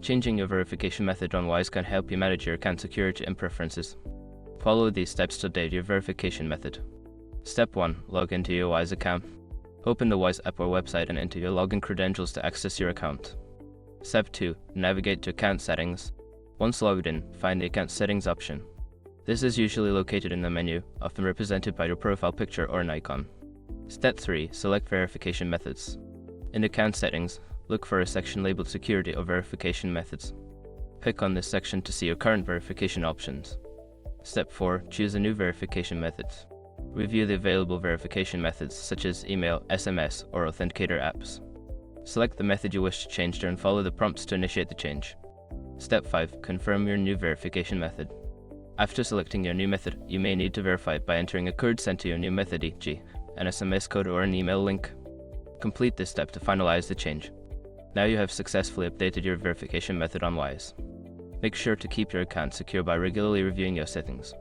Changing your verification method on Wise can help you manage your account security and preferences. Follow these steps to update your verification method. Step 1. Log into your Wise account. Open the Wise app or website and enter your login credentials to access your account. Step 2. Navigate to Account Settings. Once logged in, find the Account Settings option. This is usually located in the menu, often represented by your profile picture or an icon. Step 3. Select Verification Methods. In Account Settings, look for a section labeled Security or Verification Methods. Click on this section to see your current verification options. Step 4. Choose a new verification method. Review the available verification methods such as email, SMS, or authenticator apps. Select the method you wish to change and follow the prompts to initiate the change. Step 5. Confirm your new verification method. After selecting your new method, you may need to verify it by entering a code sent to your new method, e.g., an SMS code or an email link. Complete this step to finalize the change. Now you have successfully updated your verification method on Wise. Make sure to keep your account secure by regularly reviewing your settings.